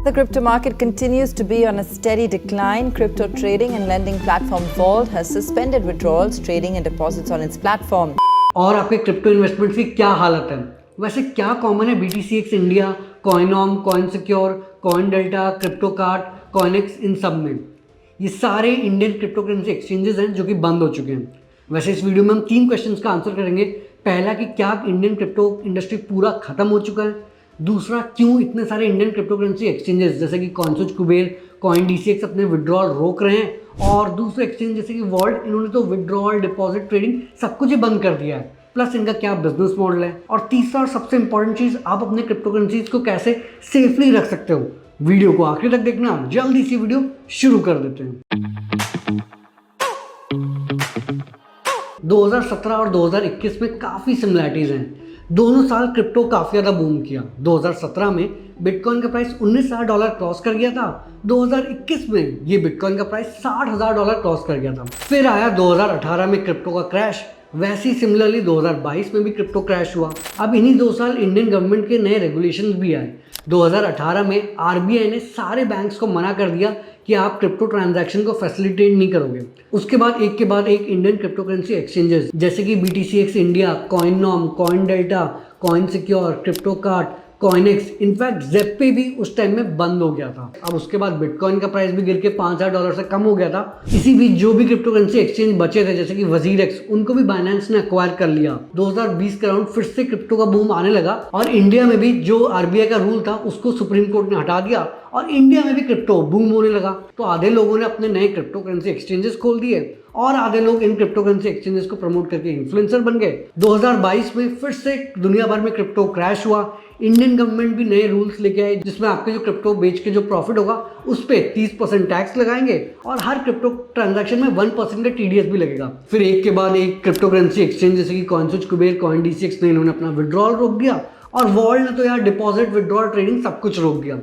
The crypto market continues to be on a steady decline. Crypto trading and lending platform Vault has suspended withdrawals, trading and deposits on its platform. और आपके crypto investment की क्या हालत है? वैसे क्या common है BTCX India, Coinome, Coinsecure, Coindelta, Cryptokart, Koinex, इन सब में? ये सारे इंडियन क्रिप्टो करेंसी एक्सचेंजेस हैं जो कि बंद हो चुके हैं। वैसे इस वीडियो में हम 3 क्वेश्चंस का आंसर करेंगे। पहला कि क्या इंडियन क्रिप्टो इंडस्ट्री पूरा खत्म हो चुका है? दूसरा, क्यों इतने सारे इंडियन क्रिप्टो करेंसी एक्सचेंजेस जैसे कि कॉइनसूच, कुबेर, कॉइन DCX अपने विड्रॉल रोक रहे हैं, और दूसरे एक्सचेंज जैसे कि वॉल्ट, इन्होंने तो विड्रॉल, डिपॉजिट, ट्रेडिंग सब कुछ ही बंद कर दिया है। प्लस इनका क्या बिजनेस मॉडल है, और तीसरा और सबसे इंपॉर्टेंट चीज़, आप अपने क्रिप्टो करेंसीज को कैसे सेफली रख सकते हो। वीडियो को आखिर तक देखना। जल्दी से वीडियो शुरू कर देते हैं। 2017 और 2021 में काफ़ी सिमिलैरिटीज़ हैं। दोनों साल क्रिप्टो काफ़ी ज़्यादा बूम किया। 2017 में बिटकॉइन का प्राइस $19,000 क्रॉस कर गया था। 2021 में ये बिटकॉइन का प्राइस $60,000 क्रॉस कर गया था। फिर आया 2018 में क्रिप्टो का क्रैश। वैसे ही सिमिलरली 2022 में भी क्रिप्टो क्रैश हुआ। अब इन्हीं 2 साल इंडियन गवर्नमेंट के नए रेगुलेशंस भी आए। 2018 में RBI ने सारे बैंक्स को मना कर दिया कि आप क्रिप्टो ट्रांजैक्शन को फैसिलिटेट नहीं करोगे। उसके बाद एक इंडियन क्रिप्टो करेंसी एक्सचेंजेस जैसे कि BTCX India, Coinome, Coindelta, Coinsecure, Cryptokart, Koinex, in fact Zebpay भी उस टाइम में बंद हो गया था। अब उसके बाद बिटकॉइन का प्राइस भी गिर के $5,000 से कम हो गया था। इसी बीच जो भी क्रिप्टो करेंसी एक्सचेंज बचे थे जैसे कि WazirX, उनको भी बाइनेंस ने एक्वायर कर लिया। 2020 के अराउंड फिर से क्रिप्टो का बूम आने लगा, और इंडिया में भी जो RBI का रूल था उसको सुप्रीम कोर्ट ने हटा दिया, और इंडिया में भी क्रिप्टो बूम होने लगा। तो आधे लोगों ने अपने नए क्रिप्टो करेंसी एक्सचेंजेस खोल दिए, और आधे लोग इन क्रिप्टो करेंसी एक्सचेंजेस को प्रमोट करके इन्फ्लुएंसर बन गए। 2022 में फिर से दुनिया भर में क्रिप्टो क्रैश हुआ। इंडियन गवर्नमेंट भी नए रूल्स लेके आई जिसमें आपके जो क्रिप्टो बेच के जो प्रॉफिट होगा उस पर 30% टैक्स लगाएंगे, और हर क्रिप्टो ट्रांजैक्शन में 1% का TDS भी लगेगा। फिर एक के बाद एक क्रिप्टो करेंसी एक्सचेंज जैसे कि कॉइनसूच, कुबेर, कॉइन DCX ने इन्होंने अपना विड्रॉल रोक दिया, और वॉल्ट ने तो यार डिपॉजिट, विड्रॉल, ट्रेडिंग सब कुछ रोक दिया।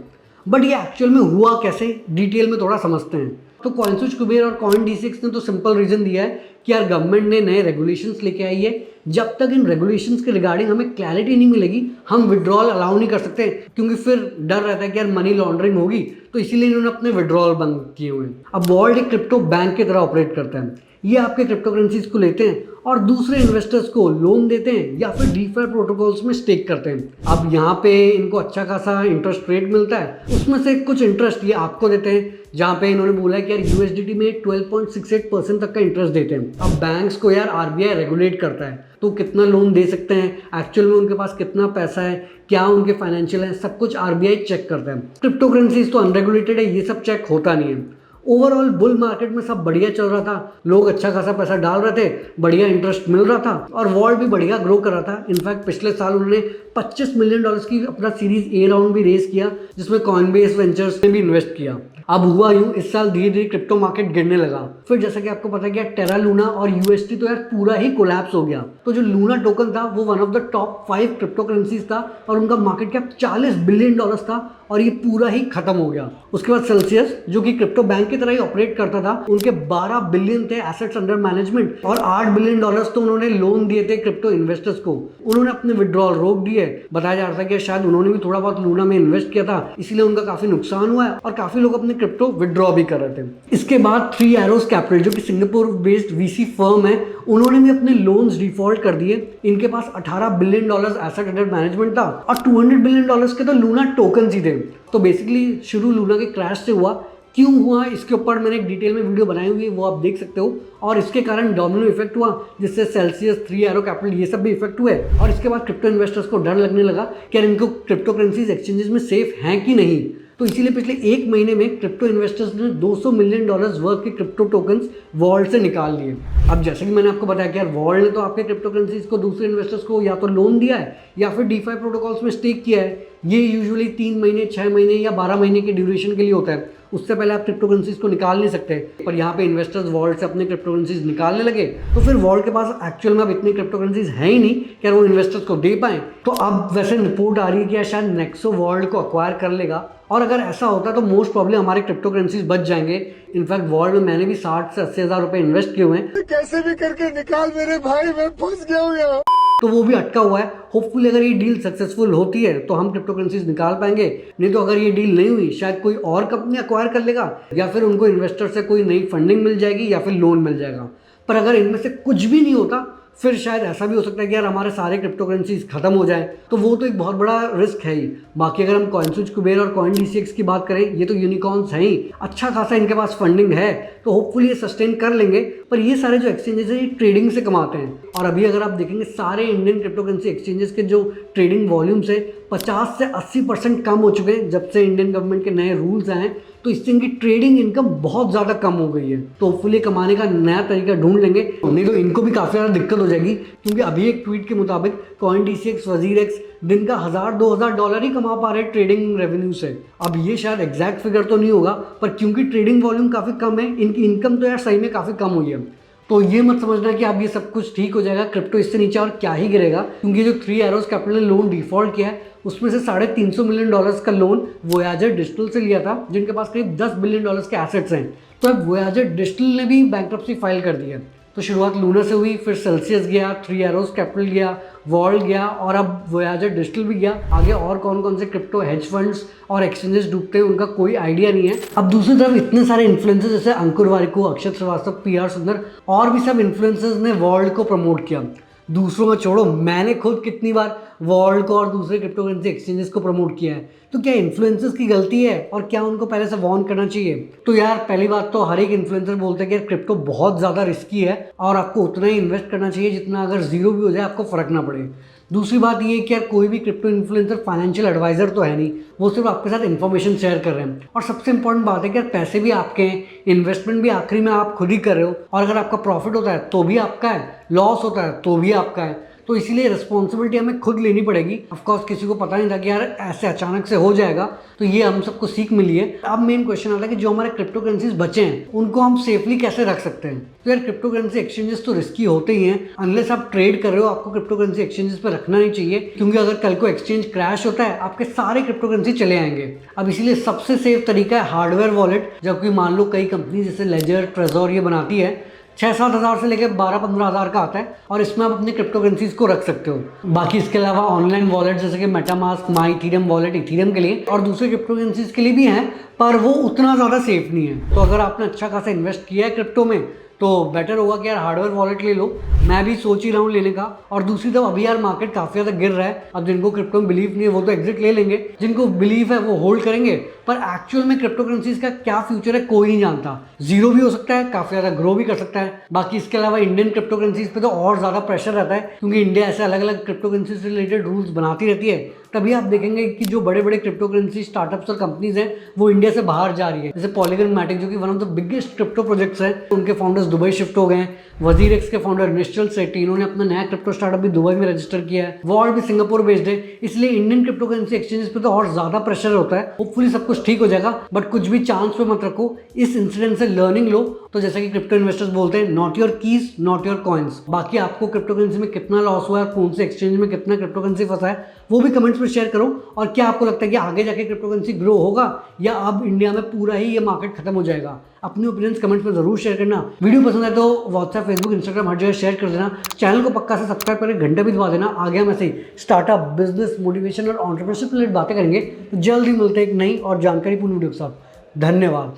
बट ये एक्चुअल में हुआ कैसे, डिटेल में थोड़ा समझते हैं। तो कॉइनसूच, कुबेर और कॉइन DCX ने तो सिंपल रीजन दिया है कि यार गवर्नमेंट ने नए रेगुलेशंस लेके आई है, जब तक इन रेगुलेशंस के रिगार्डिंग हमें क्लैरिटी नहीं मिलेगी हम विड्रॉल अलाउ नहीं कर सकते, क्योंकि फिर डर रहता है कि यार मनी लॉन्ड्रिंग होगी, तो इसीलिए इन्होंने अपने विड्रॉल बंद किए हुए हैं। अब वॉल्ट एक क्रिप्टो बैंक की तरह ऑपरेट करता है। ये आपके क्रिप्टो करेंसीज को लेते हैं और दूसरे इन्वेस्टर्स को लोन देते हैं या फिर DeFi प्रोटोकॉल्स में स्टेक करते हैं। अब यहाँ पे इनको अच्छा खासा इंटरेस्ट रेट मिलता है, उसमें से कुछ इंटरेस्ट ये आपको देते हैं, जहाँ पे इन्होंने बोला है कि यार USDT में 12.68% तक का इंटरेस्ट देते हैं। अब बैंक्स को यार RBI रेगुलेट करता है, तो कितना लोन दे सकते हैं, एक्चुअल में उनके पास कितना पैसा है, क्या उनके फाइनेंशियल है, सब कुछ RBI चेक करता है। क्रिप्टो करेंसीज तो अनरेगुलेटेड है, ये सब चेक होता नहीं है। ओवरऑल बुल मार्केट में सब बढ़िया चल रहा था, लोग अच्छा खासा पैसा डाल रहे थे, बढ़िया इंटरेस्ट मिल रहा था, और वॉल्ट भी बढ़िया ग्रो कर रहा था। इनफैक्ट पिछले साल उन्होंने $25 मिलियन की अपना सीरीज A राउंड भी रेस किया, जिसमें कॉइनबेस वेंचर्स ने भी इन्वेस्ट किया। अब हुआ यूं, इस साल धीरे धीरे क्रिप्टो मार्केट गिरने लगा। फिर जैसा कि आपको पता है कि टेरा लूना और UST तो यार पूरा ही कोलैप्स हो गया। तो जो लूना टोकन था वो one of the top 5 crypto currencies था, और उनका मार्केट कैप $40 बिलियन था, और ये पूरा ही खत्म हो गया। उसके बाद सेल्सियस, जो कि क्रिप्टो बैंक की तरह ही ऑपरेट करता था, उनके 12 बिलियन थे एसेट्स अंडर मैनेजमेंट, और $8 बिलियन तो उन्होंने लोन दिए थे क्रिप्टो इन्वेस्टर्स को। उन्होंने अपने विड्रॉल रोक दिए। बताया जा रहा था कि शायद उन्होंने भी थोड़ा बहुत लूना में इन्वेस्ट किया था, इसलिए उनका काफी नुकसान हुआ है, और काफी लोग अपने क्रिप्टो विड्रॉ भी कर रहे थे। इसके बाद 3 एरोज कैपिटल, जो कि सिंगापुर बेस्ड VC फर्म है, उन्होंने भी अपने लोन्स डिफॉल्ट कर दिए। इनके पास $18 बिलियन एसेट अंडर मैनेजमेंट था, और $200 बिलियन के तो लूना टोकन ही थे। तो बेसिकली शुरू लूना के क्रैश से हुआ। क्यों हुआ इसके ऊपर मैंने एक डिटेल में वीडियो बनाई हुई है, वो आप देख सकते हो। और इसके कारण डोमिनो इफेक्ट हुआ, जिससे सेल्सियस, 3 एरो कैपिटल, ये सब भी इफेक्ट हुए। और इसके बाद क्रिप्टो इन्वेस्टर्स को डर लगने लगा कि यार इनको क्रिप्टो करेंसीज एक्सचेंजेस में सेफ हैं कि नहीं। तो इसीलिए पिछले 1 महीने में क्रिप्टो इन्वेस्टर्स ने $200 मिलियन वर्थ के क्रिप्टो टोकन्स वॉल्ट से निकाल लिए। अब जैसे कि मैंने आपको बताया कि यार वॉल्ट ने तो आपके क्रिप्टो करेंसीज को दूसरे इन्वेस्टर्स को या तो लोन दिया है या फिर DeFi प्रोटोकॉल्स में स्टेक किया है। ये यूजुअली 3 महीने, 6 महीने या 12 महीने की ड्यूरेशन के लिए होता है, उससे पहले आप क्रिप्टो करेंसीज को निकाल नहीं सकते। पर यहाँ पे इन्वेस्टर्स वॉल्ट से अपने क्रिप्टो करेंसीज निकालने लगे, तो फिर वॉल्ट के पास एक्चुअल में अब इतनी क्रिप्टो करेंसीज है ही नहीं कि वो इन्वेस्टर्स को दे पाए। तो अब वैसे रिपोर्ट आ रही है कि शायद नेक्सो वॉल्ट को अक्वायर कर लेगा, और अगर ऐसा होता तो मोस्ट प्रॉब्ली हमारे क्रिप्टो करेंसीज बच जाएंगे। इनफैक्ट वॉल्ट में मैंने भी 60 से 80 हज़ार रुपए इन्वेस्ट किए हुए हैं। कैसे भी करके निकाल मेरे भाई, मैं फंस गया हूँ यार। तो वो भी अटका हुआ है। होपफुली अगर ये डील सक्सेसफुल होती है तो हम क्रिप्टो करेंसीज निकाल पाएंगे, नहीं तो अगर ये डील नहीं हुई शायद कोई और कंपनी अक्वायर कर लेगा या फिर उनको इन्वेस्टर से कोई नई फंडिंग मिल जाएगी या फिर लोन मिल जाएगा। पर अगर इनमें से कुछ भी नहीं होता फिर शायद ऐसा भी हो सकता है कि यार हमारे सारे क्रिप्टो करेंसीज खत्म हो जाए, तो वो तो एक बहुत बड़ा रिस्क है ही। बाकी अगर हम कॉइनस्विच, कुबेर और CoinDCX की बात करें, ये तो यूनिकॉर्न्स हैं ही, अच्छा खासा इनके पास फंडिंग है, तो होपफुली ये सस्टेन कर लेंगे। पर ये सारे जो एक्सचेंजेस हैं ये ट्रेडिंग से कमाते हैं, और अभी अगर आप देखेंगे सारे इंडियन क्रिप्टो करेंसी एक्सचेंजेस के जो ट्रेडिंग वॉल्यूम्स है 50 से 80% कम हो चुके हैं जब से इंडियन गवर्नमेंट के नए रूल्स आए हैं। तो इससे इनकी ट्रेडिंग इनकम बहुत ज़्यादा कम हो गई है, तो होपफुली कमाने का नया तरीका ढूंढ लेंगे, नहीं तो इनको भी काफ़ी ज़्यादा दिक्कत हो जाएगी। क्योंकि अभी एक ट्वीट के मुताबिक CoinDCX, WazirX दिन का $1000-2000 ही कमा पा रहे ट्रेडिंग रेवेन्यू से। अब ये शायद एग्जैक्ट फिगर तो नहीं होगा, पर क्योंकि ट्रेडिंग वॉल्यूम काफ़ी कम है, इनकी इनकम तो यार सही में काफ़ी कम हुई है। तो ये मत समझना कि अब ये सब कुछ ठीक हो जाएगा, क्रिप्टो इससे नीचे और क्या ही गिरेगा। क्योंकि जो 3 Arrows कैपिटल ने लोन डिफॉल्ट किया है उसमें से $350 मिलियन का लोन वोयाजर डिजिटल से लिया था, जिनके पास करीब $10 बिलियन के एसेट्स हैं। तो अब वोयाजर डिजिटल ने भी बैंक्रप्सी फाइल कर दी है। तो शुरुआत लूना से हुई, फिर सेल्सियस गया, 3 Arrows कैपिटल गया, वॉल्ट गया, और अब वोयाजर डिजिटल भी गया। आगे और कौन कौन से क्रिप्टो हेज फंड्स और एक्सचेंजेस डूबते हैं उनका कोई आइडिया नहीं है। अब दूसरी तरफ इतने सारे इन्फ्लुएंसर्स जैसे अंकुर वारिको, अक्षत श्रीवास्तव, PR सुंदर और भी सब इन्फ्लुएंसर्स ने वॉल्ट को प्रमोट किया। दूसरों में छोड़ो, मैंने खुद कितनी बार वॉल्ट को और दूसरे क्रिप्टो करेंसी एक्सचेंजेस को प्रमोट किया है। तो क्या इन्फ्लुएंसर्स की गलती है और क्या उनको पहले से वार्न करना चाहिए? तो यार पहली बात तो हर एक इन्फ्लुएंसर बोलते हैं कि यार क्रिप्टो बहुत ज़्यादा रिस्की है और आपको उतना ही इन्वेस्ट करना चाहिए जितना अगर जीरो भी हो जाए आपको फर्क ना पड़े। दूसरी बात ये है कि यार कोई भी क्रिप्टो इन्फ्लुएंसर फाइनेंशियल एडवाइजर तो है नहीं, वो सिर्फ आपके साथ इन्फॉर्मेशन शेयर कर रहे हैं। और सबसे इंपॉर्टेंट बात है कि यार पैसे भी आपके हैं, इन्वेस्टमेंट भी आखिरी में आप खुद ही कर रहे हो, और अगर आपका प्रॉफिट होता है तो भी आपका है, लॉस होता है तो भी आपका है। तो इसीलिए रिस्पॉन्सिबिलिटी हमें खुद लेनी पड़ेगी। ऑफकोर्स किसी को पता नहीं था कि यार ऐसे अचानक से हो जाएगा, तो ये हम सबको सीख मिली है। अब मेन क्वेश्चन आता है कि जो हमारे क्रिप्टो करेंसीज बचे हैं उनको हम सेफली कैसे रख सकते हैं। तो यार क्रिप्टो करेंसी एक्सचेंजेस तो रिस्की होते ही हैं, अनलेस आप ट्रेड कर रहे हो आपको क्रिप्टो करेंसी एक्सचेंजेस पर रखना नहीं चाहिए, क्योंकि अगर कल को एक्सचेंज क्रैश होता है आपके सारे क्रिप्टो करेंसी चले आएंगे। अब इसीलिए सबसे सेफ तरीका है हार्डवेयर वॉलेट। जबकि मान लो कई कंपनी जैसे लेजर, ट्रेजर ये बनाती है, 6-7 हज़ार से लेकर 12-15 हज़ार का आता है, और इसमें आप अपनी क्रिप्टो करेंसीज को रख सकते हो। बाकी इसके अलावा ऑनलाइन वॉलेट जैसे कि मेटामास्क, माई इथेरियम वॉलेट इथेरियम के लिए और दूसरे क्रिप्टो करेंसीज के लिए भी हैं, पर वो उतना ज़्यादा सेफ नहीं है। तो अगर आपने अच्छा खासा इन्वेस्ट किया है क्रिप्टो में तो बेटर होगा कि यार हार्डवेयर वॉलेट ले लो। मैं भी सोच ही रहा हूँ लेने का। और दूसरी तरफ अभी यार मार्केट काफ़ी ज़्यादा गिर रहा है। अब जिनको क्रिप्टो में बिलीव नहीं है वो तो एग्जिट ले लेंगे, जिनको बिलीव है वो होल्ड करेंगे। पर एक्चुअल में क्रिप्टो करेंसीज का क्या फ्यूचर है कोई नहीं जानता। जीरो भी हो सकता है, काफ़ी ज़्यादा ग्रो भी कर सकता है। बाकी इसके अलावा इंडियन क्रिप्टो करेंसीज पे तो और ज़्यादा प्रेशर रहता है, क्योंकि इंडिया ऐसे अलग अलग क्रिप्टो करेंसी से रिलेटेड रूल्स बनाती रहती है। तभी आप देखेंगे कि जो बड़े बड़े क्रिप्टो करेंसी स्टार्टअप्स और कंपनीज हैं वो इंडिया से बाहर जा रही है। जैसे पॉलीगन मैटिक जो कि one of the biggest crypto projects हैं, उनके फाउंडर्स दुबई शिफ्ट हो गए हैं। WazirX के फाउंडर निश्चल सेठी, इन्होंने अपना नया क्रिप्टो स्टार्टअप भी दुबई में रजिस्टर किया है। वॉल्ट भी सिंगापुर बेस्ड है, इसलिए इंडियन क्रिप्टो करेंसी एक्सचेंजेस पे तो और ज्यादा प्रेशर होता है। होपफुली सब कुछ ठीक हो जाएगा, बट कुछ भी चांस पे मत रखो। इस इंसिडेंट से लर्निंग लो। तो जैसे कि क्रिप्टो इन्वेस्टर्स बोलते हैं, not your keys not your coins. बाकी आपको क्रिप्टो करेंसी में कितना लॉस हुआ है, कौन से एक्सचेंज में कितना क्रिप्टो करेंसी फंसा है, वो भी कमेंट्स में शेयर करो। और क्या आपको लगता है कि आगे जाके क्रिप्टो करेंसी ग्रो होगा या अब इंडिया में पूरा ही ये मार्केट खत्म हो जाएगा? अपने ओपिनियंस कमेंट्स में जरूर शेयर करना। वीडियो पसंद है तो व्हाट्सएप, फेसबुक, इंस्टाग्राम हर जगह शेयर कर देना। चैनल को पक्का से सब्सक्राइब करके घंटा भी दबा देना। आगे हम ऐसे ही स्टार्टअप, बिजनेस, मोटिवेशन और एंटरप्रेन्योरशिप रिलेटेड बातें करेंगे। तो जल्द ही मिलते हैं एक नई और जानकारीपूर्ण वीडियो के साथ। धन्यवाद।